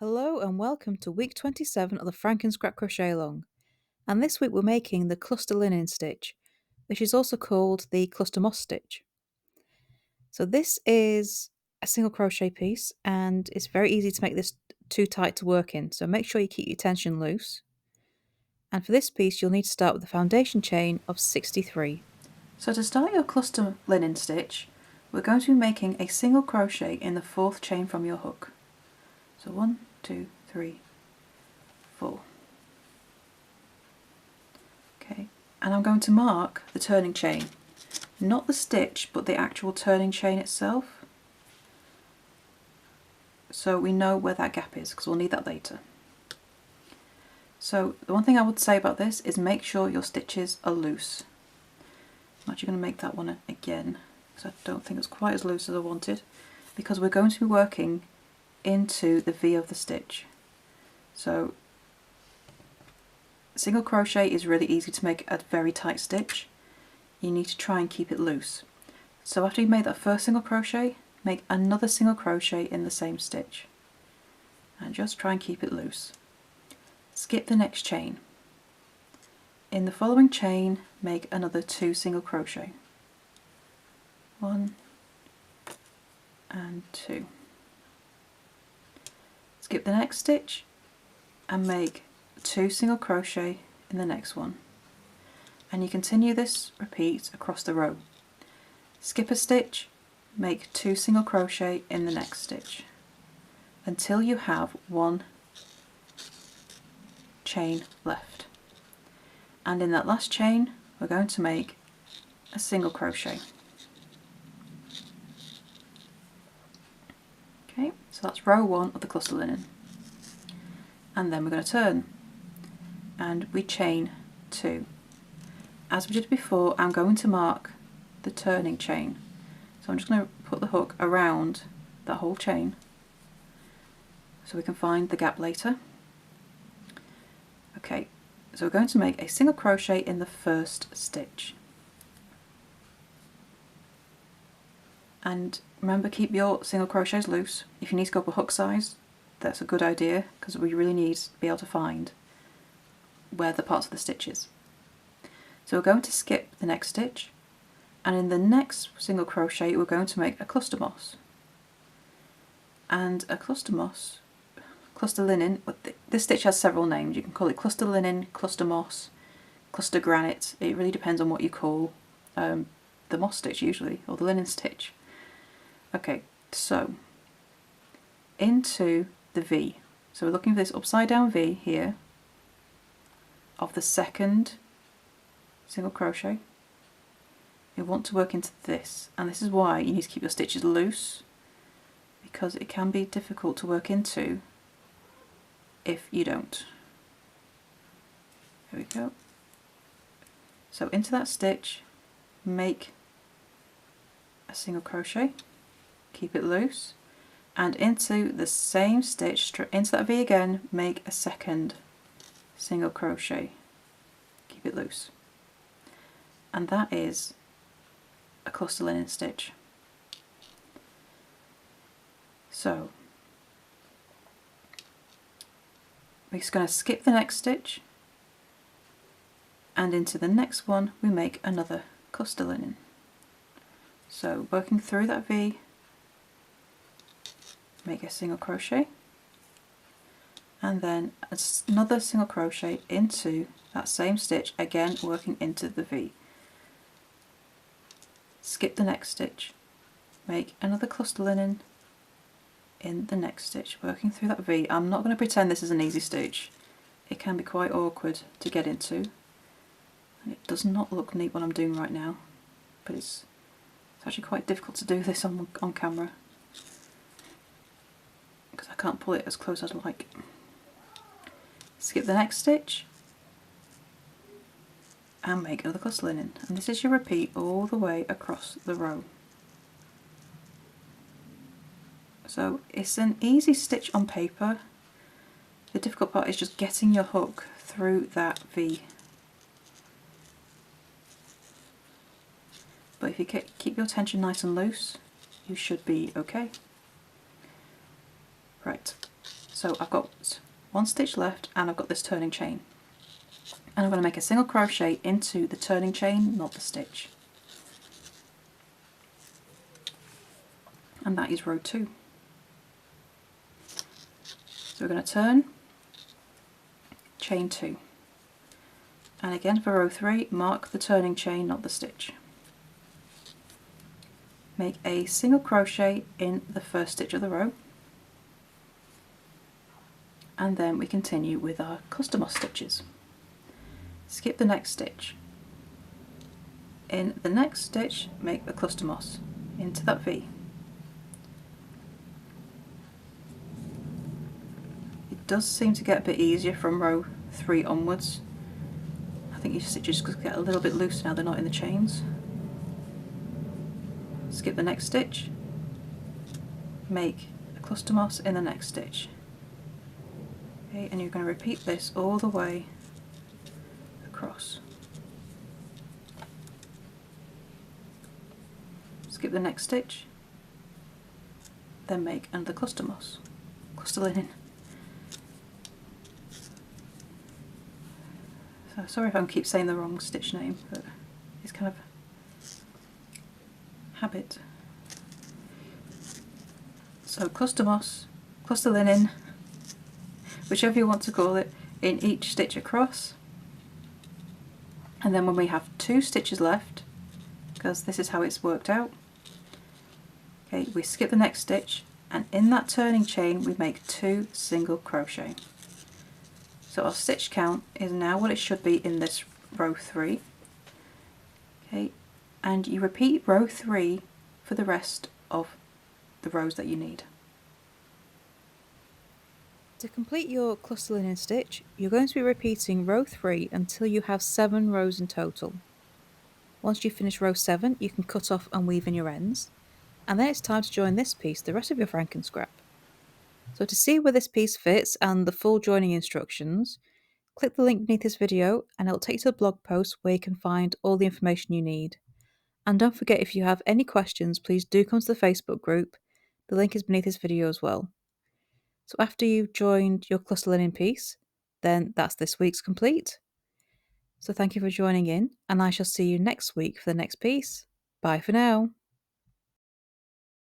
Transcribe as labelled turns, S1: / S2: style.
S1: Hello and welcome to week 27 of the FrankenScrap Crochet Along. And this week we're making the cluster linen stitch, which is also called the cluster moss stitch. So this is a single crochet piece and it's very easy to make this too tight to work in, so make sure you keep your tension loose. And for this piece you'll need to start with the foundation chain of 63. So to start your cluster linen stitch, we're going to be making a single crochet in the 4th chain from your hook. So 1, 2, 3, 4. Okay, and I'm going to mark the turning chain, not the stitch but the actual turning chain itself, so we know where that gap is because we'll need that later. So the one thing I would say about this is make sure your stitches are loose. I'm actually going to make that one again because I don't think it's quite as loose as I wanted, because we're going to be working into the V of the stitch. So single crochet is really easy to make a very tight stitch. You need to try and keep it loose. So after you've made that first single crochet, make another single crochet in the same stitch and just try and keep it loose. Skip the next chain. In the following chain, make another 2 single crochet. 1 and 2. Skip the next stitch and make 2 single crochet in the next one, and you continue this repeat across the row. Skip a stitch, make 2 single crochet in the next stitch until you have 1 chain left, and in that last chain we're going to make a single crochet. Okay, so that's row 1 of the cluster linen, and then we're going to turn and we chain 2. As we did before, I'm going to mark the turning chain, so I'm just going to put the hook around that whole chain so we can find the gap later. Okay, so we're going to make a single crochet in the first stitch, and remember, keep your single crochets loose. If you need to go up a hook size, that's a good idea because we really need to be able to find where the parts of the stitch is. So we're going to skip the next stitch, and in the next single crochet we're going to make a cluster moss. And a cluster moss, cluster linen, this stitch has several names. You can call it cluster linen, cluster moss, cluster granite. It really depends on what you call the moss stitch usually, or the linen stitch. Okay, so into the V. So we're looking for this upside down V here of the second single crochet. You want to work into this, and this is why you need to keep your stitches loose, because it can be difficult to work into if you don't. There we go. So into that stitch, make a single crochet, keep it loose, and into the same stitch, into that V again, make a second single crochet, keep it loose, and that is a cluster linen stitch. So we're just going to skip the next stitch, and into the next one we make another cluster linen. So working through that V, make a single crochet, and then another single crochet into that same stitch, again working into the V. Skip the next stitch, make another cluster linen in the next stitch, working through that V. I'm not going to pretend this is an easy stitch. It can be quite awkward to get into, and it does not look neat what I'm doing right now, but it's actually quite difficult to do this on camera because I can't pull it as close as I'd like. Skip the next stitch and make another cluster linen, and this is your repeat all the way across the row. So it's an easy stitch on paper. The difficult part is just getting your hook through that V. But if you keep your tension nice and loose, you should be okay. Right, So I've got one stitch left and I've got this turning chain. And I'm going to make a single crochet into the turning chain, not the stitch. And that is row 2. So we're going to turn, chain 2. And again for row 3, mark the turning chain, not the stitch. Make a single crochet in the first stitch of the row. And then we continue with our cluster moss stitches. Skip the next stitch. In the next stitch, make the cluster moss into that V. It does seem to get a bit easier from row 3 onwards. I think your stitches get a little bit loose now they're not in the chains. Skip the next stitch, make a cluster moss in the next stitch. Okay, and you're going to repeat this all the way across. Skip the next stitch, then make another cluster moss, cluster linen. So sorry if I keep saying the wrong stitch name, but it's kind of habit. So cluster moss, cluster linen, whichever you want to call it, in each stitch across. And then when we have 2 stitches left, because this is how it's worked out, okay, we skip the next stitch, and in that turning chain we make 2 single crochet. So our stitch count is now what it should be in this row 3. Okay, and you repeat row 3 for the rest of the rows that you need. To complete your cluster linen stitch, you're going to be repeating row 3 until you have 7 rows in total. Once you finish row 7, you can cut off and weave in your ends, and then it's time to join this piece, the rest of your FrankenScrap. So to see where this piece fits and the full joining instructions, click the link beneath this video and it'll take you to the blog post where you can find all the information you need. And don't forget, if you have any questions, please do come to the Facebook group. The link is beneath this video as well. So after you've joined your cluster linen piece, then that's this week's complete. So thank you for joining in, and I shall see you next week for the next piece. Bye for now.